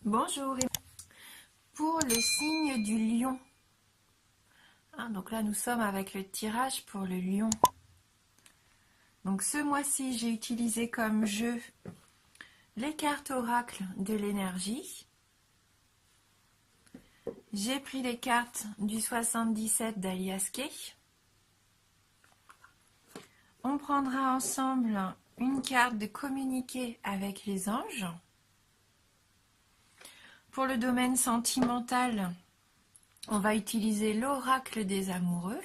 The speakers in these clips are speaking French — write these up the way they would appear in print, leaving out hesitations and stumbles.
Bonjour, pour le signe du lion. Donc là, nous sommes avec le tirage pour le lion. Donc ce mois-ci, j'ai utilisé comme jeu les cartes oracle de l'énergie. J'ai pris les cartes du 77 d'Alias Kay. On prendra ensemble une carte de communiquer avec les anges. Pour le domaine sentimental, on va utiliser l'oracle des amoureux.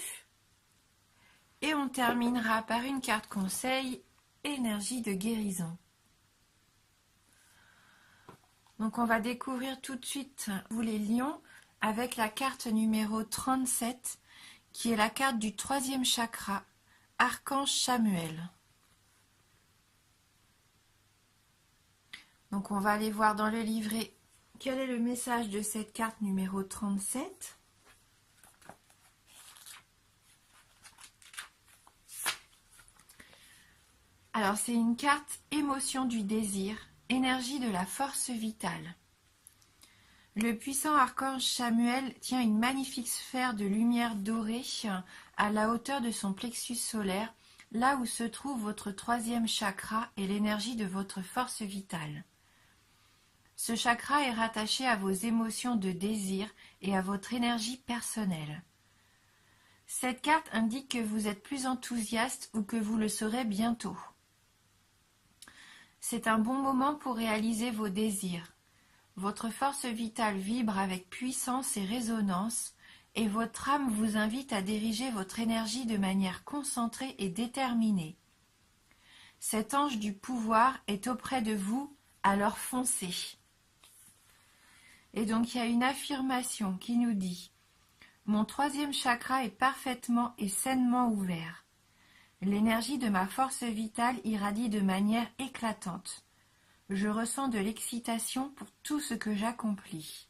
Et on terminera par une carte conseil, énergie de guérison. Donc on va découvrir tout de suite, vous les lions, avec la carte numéro 37, qui est la carte du 3e chakra, Archange Chamuel. Donc on va aller voir dans le livret quel est le message de cette carte numéro 37. Alors c'est une carte émotion du désir, énergie de la force vitale. Le puissant archange Chamuel tient une magnifique sphère de lumière dorée à la hauteur de son plexus solaire, là où se trouve votre 3e chakra et l'énergie de votre force vitale. Ce chakra est rattaché à vos émotions de désir et à votre énergie personnelle. Cette carte indique que vous êtes plus enthousiaste ou que vous le serez bientôt. C'est un bon moment pour réaliser vos désirs. Votre force vitale vibre avec puissance et résonance, et votre âme vous invite à diriger votre énergie de manière concentrée et déterminée. Cet ange du pouvoir est auprès de vous, alors foncez. Et donc il y a une affirmation qui nous dit « Mon 3e chakra est parfaitement et sainement ouvert. L'énergie de ma force vitale irradie de manière éclatante. Je ressens de l'excitation pour tout ce que j'accomplis. »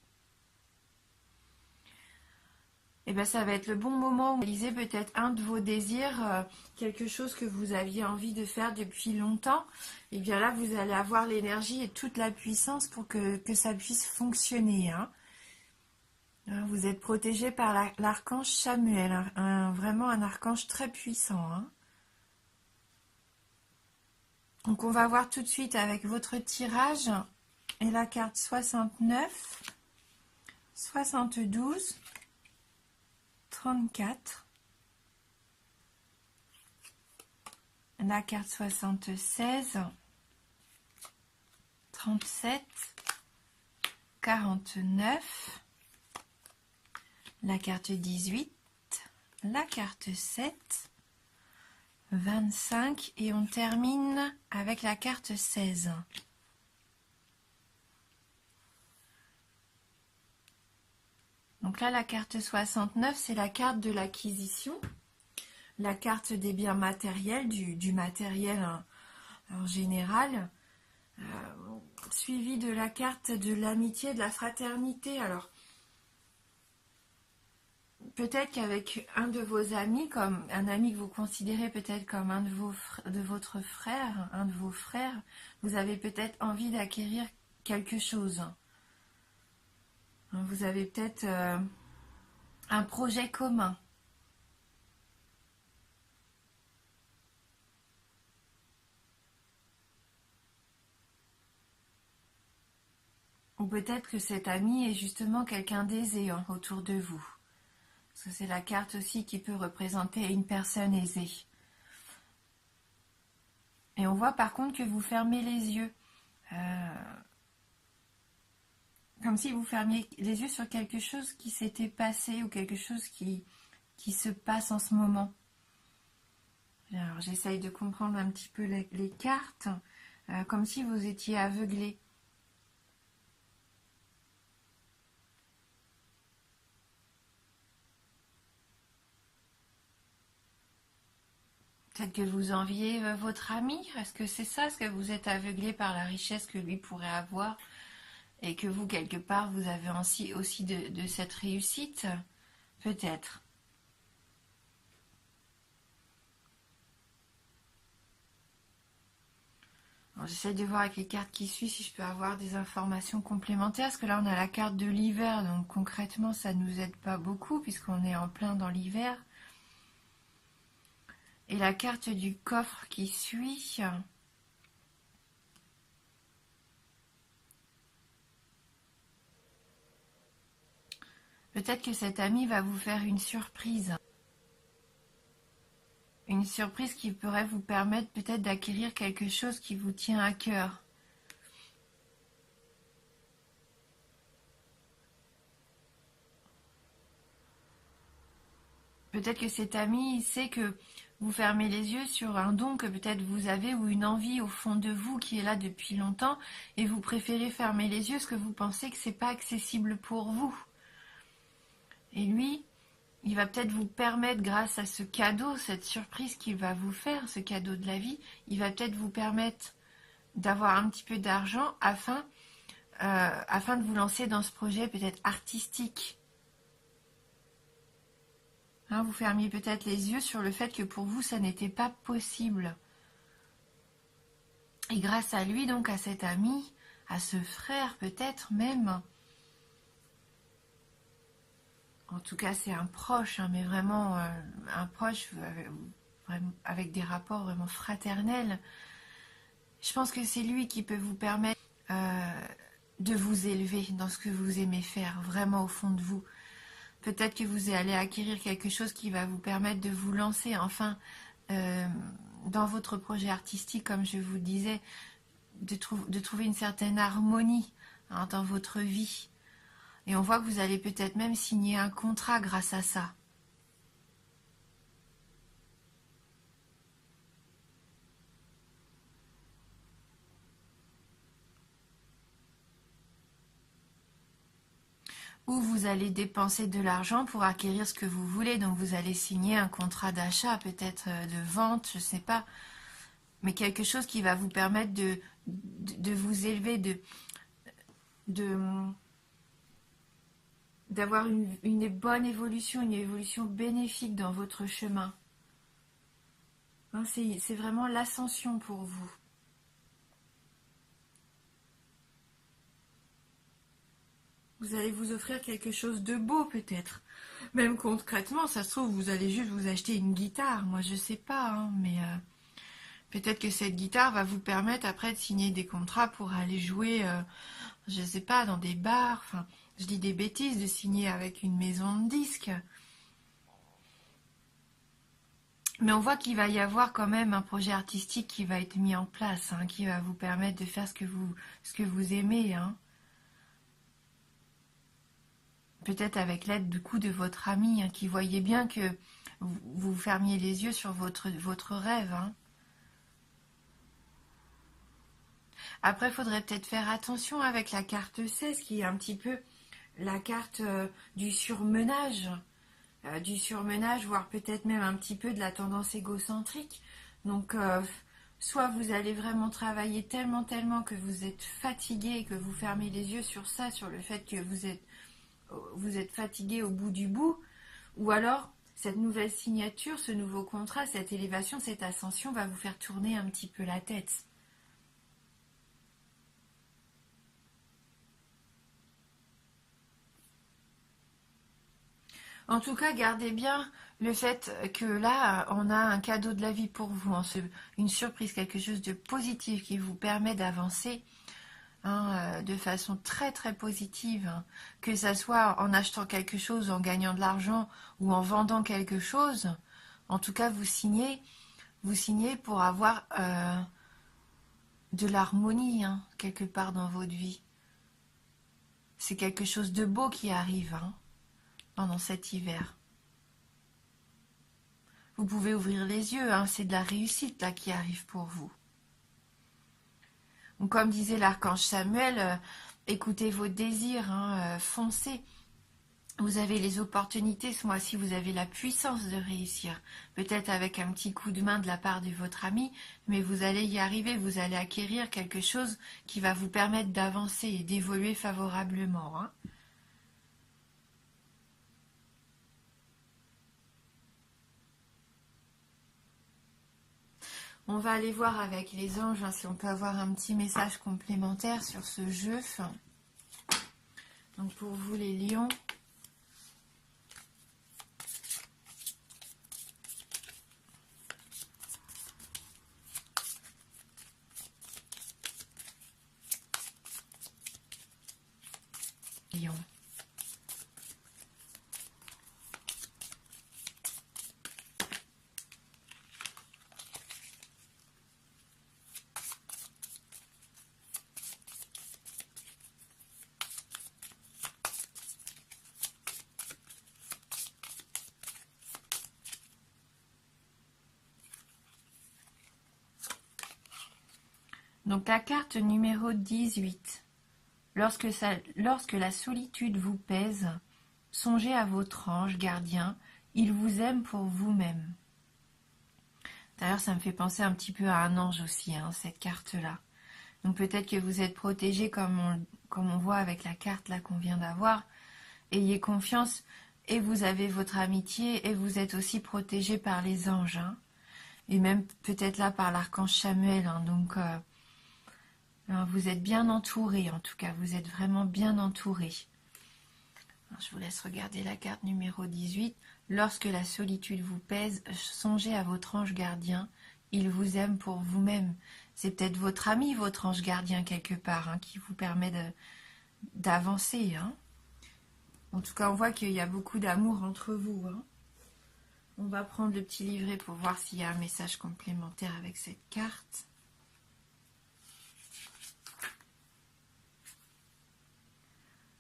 Et bien ça va être le bon moment où vous réalisez peut-être un de vos désirs, quelque chose que vous aviez envie de faire depuis longtemps. Et bien là, vous allez avoir l'énergie et toute la puissance pour que ça puisse fonctionner. Vous êtes protégé par l'archange Chamuel, vraiment un archange très puissant. Donc on va voir tout de suite avec votre tirage et la carte 69, 72, 34, la carte 76, 37, 49, la carte 18, la carte 7, 25 et on termine avec la carte 16. Donc là, la carte 69, c'est la carte de l'acquisition, la carte des biens matériels, du matériel en général, suivi de la carte de l'amitié, de la fraternité. Alors, peut-être qu'avec un de vos amis, comme un ami que vous considérez peut-être comme un de votre frère, un de vos frères, vous avez peut-être envie d'acquérir quelque chose. Vous avez peut-être un projet commun. Ou peut-être que cet ami est justement quelqu'un d'aisé autour de vous. Parce que c'est la carte aussi qui peut représenter une personne aisée. Et on voit par contre que vous fermez les yeux. Comme si vous fermiez les yeux sur quelque chose qui s'était passé ou quelque chose qui se passe en ce moment. Alors j'essaye de comprendre un petit peu les cartes, comme si vous étiez aveuglé. Peut-être que vous enviez votre ami. Est-ce que c'est ça? Est-ce que vous êtes aveuglé par la richesse que lui pourrait avoir et que vous, quelque part, vous avez aussi de cette réussite? Peut-être. J'essaie de voir avec les cartes qui suivent si je peux avoir des informations complémentaires, parce que là on a la carte de l'hiver, donc concrètement ça nous aide pas beaucoup puisqu'on est en plein dans l'hiver. Et la carte du coffre qui suit. Peut-être que cet ami va vous faire une surprise. Une surprise qui pourrait vous permettre peut-être d'acquérir quelque chose qui vous tient à cœur. Peut-être que cet ami sait que vous fermez les yeux sur un don que peut-être vous avez ou une envie au fond de vous qui est là depuis longtemps et vous préférez fermer les yeux parce que vous pensez que c'est pas accessible pour vous. Et lui, il va peut-être vous permettre, grâce à ce cadeau, cette surprise qu'il va vous faire, ce cadeau de la vie, il va peut-être vous permettre d'avoir un petit peu d'argent afin de vous lancer dans ce projet peut-être artistique. Hein, vous fermiez peut-être les yeux sur le fait que pour vous, ça n'était pas possible. Et grâce à lui, donc à cet ami, à ce frère peut-être même, en tout cas c'est un proche, hein, mais vraiment un proche avec des rapports vraiment fraternels, je pense que c'est lui qui peut vous permettre de vous élever dans ce que vous aimez faire, vraiment au fond de vous. Peut-être que vous allez acquérir quelque chose qui va vous permettre de vous lancer enfin dans votre projet artistique, comme je vous disais, de trouver une certaine harmonie hein, dans votre vie. Et on voit que vous allez peut-être même signer un contrat grâce à ça. Ou vous allez dépenser de l'argent pour acquérir ce que vous voulez. Donc vous allez signer un contrat d'achat, peut-être de vente, je ne sais pas. Mais quelque chose qui va vous permettre de vous élever, d'avoir une bonne évolution, une évolution bénéfique dans votre chemin. Hein, c'est vraiment l'ascension pour vous. Vous allez vous offrir quelque chose de beau peut-être. Même concrètement, ça se trouve, vous allez juste vous acheter une guitare. Moi, je sais pas, hein, mais peut-être que cette guitare va vous permettre après de signer des contrats pour aller jouer, je sais pas, dans des bars. Enfin, je dis des bêtises, de signer avec une maison de disques. Mais on voit qu'il va y avoir quand même un projet artistique qui va être mis en place, hein, qui va vous permettre de faire ce que vous aimez, hein. Peut-être avec l'aide du coup de votre ami hein, qui voyait bien que vous fermiez les yeux sur votre rêve. Hein. Après, il faudrait peut-être faire attention avec la carte 16 qui est un petit peu la carte du surmenage. Voire peut-être même un petit peu de la tendance égocentrique. Donc, soit vous allez vraiment travailler tellement, tellement que vous êtes fatigué et que vous fermez les yeux sur ça, sur le fait que vous êtes fatigué au bout du bout, ou alors cette nouvelle signature, ce nouveau contrat, cette élévation, cette ascension va vous faire tourner un petit peu la tête. En tout cas, gardez bien le fait que là, on a un cadeau de la vie pour vous, hein, une surprise, quelque chose de positif qui vous permet d'avancer hein, de façon très très positive, hein. Que ça soit en achetant quelque chose, en gagnant de l'argent ou en vendant quelque chose. En tout cas, vous signez pour avoir de l'harmonie hein, quelque part dans votre vie. C'est quelque chose de beau qui arrive hein, pendant cet hiver. Vous pouvez ouvrir les yeux, hein, c'est de la réussite là qui arrive pour vous. Donc, comme disait l'archange Samuel, écoutez vos désirs, hein, foncez. Vous avez les opportunités, ce mois-ci, vous avez la puissance de réussir. Peut-être avec un petit coup de main de la part de votre ami, mais vous allez y arriver, vous allez acquérir quelque chose qui va vous permettre d'avancer et d'évoluer favorablement. Hein. On va aller voir avec les anges hein, si on peut avoir un petit message complémentaire sur ce jeu. Donc pour vous les lions, lions. Donc la carte numéro 18. Lorsque la solitude vous pèse, songez à votre ange gardien, il vous aime pour vous-même. D'ailleurs, ça me fait penser un petit peu à un ange aussi, hein, cette carte-là. Donc peut-être que vous êtes protégé comme on voit avec la carte là qu'on vient d'avoir. Ayez confiance et vous avez votre amitié et vous êtes aussi protégé par les anges. Hein, et même peut-être là par l'archange Chamuel. Hein, donc vous êtes bien entouré en tout cas. Vous êtes vraiment bien entouré. Alors, je vous laisse regarder la carte numéro 18. Lorsque la solitude vous pèse, songez à votre ange gardien. Il vous aime pour vous-même. C'est peut-être votre ami, votre ange gardien quelque part, hein, qui vous permet d'avancer. Hein. En tout cas, on voit qu'il y a beaucoup d'amour entre vous. Hein. On va prendre le petit livret pour voir s'il y a un message complémentaire avec cette carte.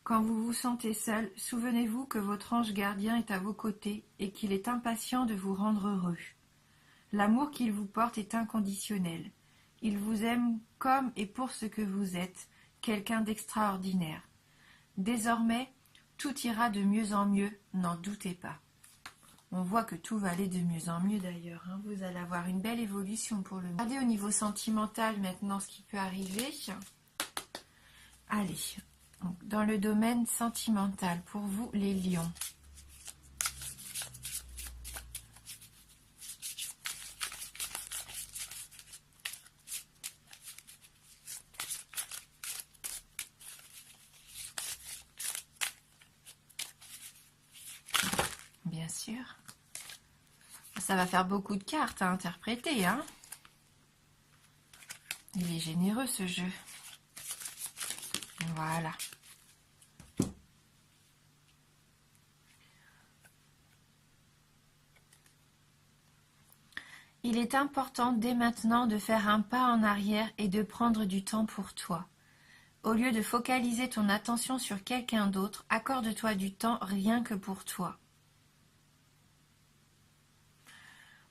Quand vous vous sentez seul, souvenez-vous que votre ange gardien est à vos côtés et qu'il est impatient de vous rendre heureux. L'amour qu'il vous porte est inconditionnel. Il vous aime comme et pour ce que vous êtes, quelqu'un d'extraordinaire. Désormais, tout ira de mieux en mieux, n'en doutez pas. On voit que tout va aller de mieux en mieux d'ailleurs. Hein. Vous allez avoir une belle évolution pour le moment. Regardez au niveau sentimental maintenant ce qui peut arriver. Allez, donc, dans le domaine sentimental, pour vous les lions. Bien sûr. Ça va faire beaucoup de cartes à interpréter. Hein. Il est généreux ce jeu. Voilà. Il est important dès maintenant de faire un pas en arrière et de prendre du temps pour toi. Au lieu de focaliser ton attention sur quelqu'un d'autre, accorde-toi du temps rien que pour toi.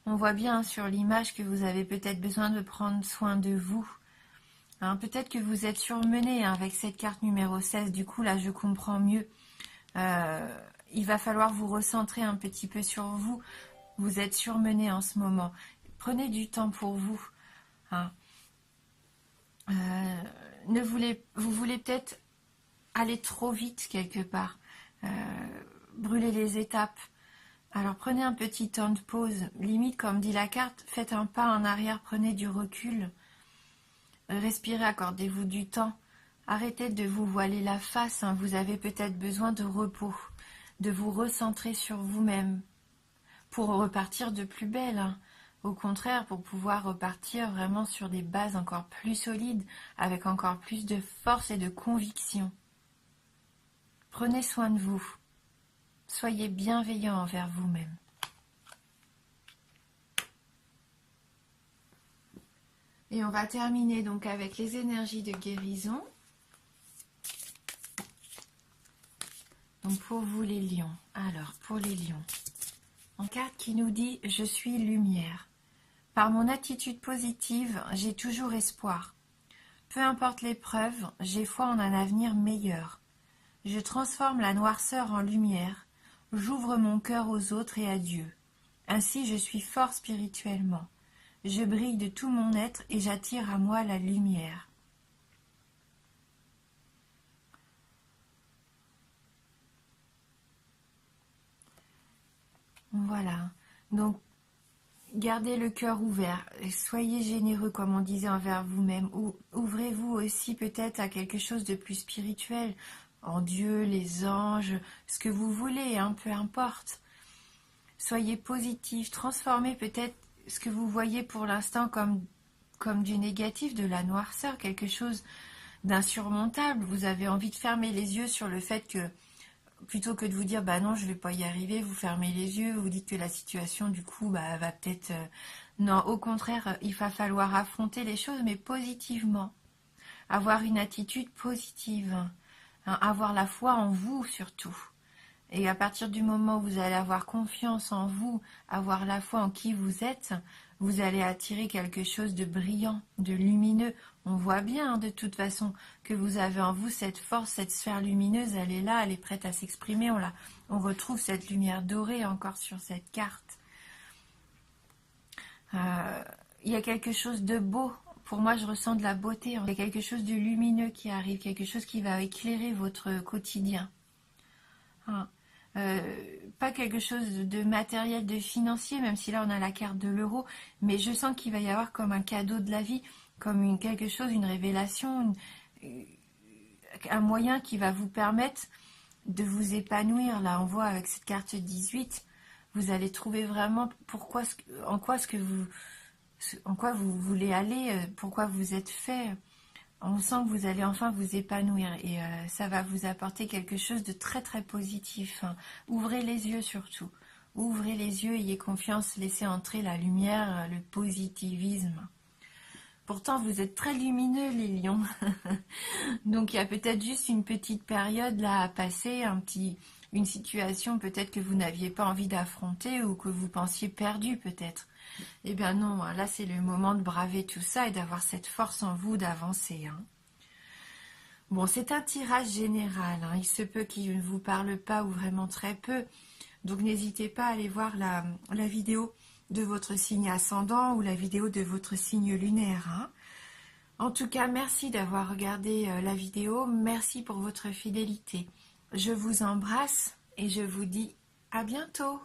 On voit bien sur l'image que vous avez peut-être besoin de prendre soin de vous. Hein, peut-être que vous êtes surmené hein, avec cette carte numéro 16. Du coup, là, je comprends mieux. Il va falloir vous recentrer un petit peu sur vous. Vous êtes surmené en ce moment. Prenez du temps pour vous. Hein. Vous voulez peut-être aller trop vite quelque part. Brûler les étapes. Alors prenez un petit temps de pause, limite comme dit la carte, faites un pas en arrière, prenez du recul, respirez, accordez-vous du temps, arrêtez de vous voiler la face, hein. Vous avez peut-être besoin de repos, de vous recentrer sur vous-même, pour repartir de plus belle, hein. Au contraire, pour pouvoir repartir vraiment sur des bases encore plus solides, avec encore plus de force et de conviction. Prenez soin de vous. Soyez bienveillant envers vous-même. Et on va terminer donc avec les énergies de guérison. Donc pour vous les lions. Alors pour les lions. Une carte qui nous dit « Je suis lumière ». Par mon attitude positive, j'ai toujours espoir. Peu importe l'épreuve, j'ai foi en un avenir meilleur. Je transforme la noirceur en lumière. J'ouvre mon cœur aux autres et à Dieu. Ainsi je suis fort spirituellement. Je brille de tout mon être et j'attire à moi la lumière. Voilà. Donc, Gardez le cœur ouvert, soyez généreux comme on disait envers vous-même. Ouvrez-vous aussi peut-être à quelque chose de plus spirituel, en Dieu, les anges, ce que vous voulez, hein, peu importe. Soyez positif, transformez peut-être ce que vous voyez pour l'instant comme du négatif, de la noirceur, quelque chose d'insurmontable. Vous avez envie de fermer les yeux sur le fait que, plutôt que de vous dire bah non je vais pas y arriver, vous fermez les yeux, vous dites que la situation du coup bah, va peut-être non, au contraire il va falloir affronter les choses mais positivement, avoir une attitude positive, hein, avoir la foi en vous surtout. Et à partir du moment où vous allez avoir confiance en vous, avoir la foi en qui vous êtes, vous allez attirer quelque chose de brillant, de lumineux. On voit bien, hein, de toute façon, que vous avez en vous cette force, cette sphère lumineuse, elle est là, elle est prête à s'exprimer. On retrouve cette lumière dorée encore sur cette carte. Il y a quelque chose de beau. Pour moi, je ressens de la beauté. Il y a quelque chose de lumineux qui arrive, quelque chose qui va éclairer votre quotidien. Hein. Pas quelque chose de matériel, de financier, même si là on a la carte de l'euro, mais je sens qu'il va y avoir comme un cadeau de la vie, comme quelque chose, une révélation, un moyen qui va vous permettre de vous épanouir. Là on voit avec cette carte 18, vous allez trouver vraiment en quoi vous voulez aller, pourquoi vous êtes fait. On sent que vous allez enfin vous épanouir et ça va vous apporter quelque chose de très très positif. Hein. Ouvrez les yeux surtout. Ouvrez les yeux, ayez confiance, laissez entrer la lumière, le positivisme. Pourtant, vous êtes très lumineux, les lions. Donc, il y a peut-être juste une petite période là à passer, une situation peut-être que vous n'aviez pas envie d'affronter ou que vous pensiez perdue peut-être. Eh bien non, là c'est le moment de braver tout ça et d'avoir cette force en vous d'avancer. Hein. Bon, c'est un tirage général, hein. Il se peut qu'il ne vous parle pas ou vraiment très peu. Donc n'hésitez pas à aller voir la vidéo de votre signe ascendant ou la vidéo de votre signe lunaire. Hein. En tout cas, merci d'avoir regardé la vidéo. Merci pour votre fidélité. Je vous embrasse et je vous dis à bientôt.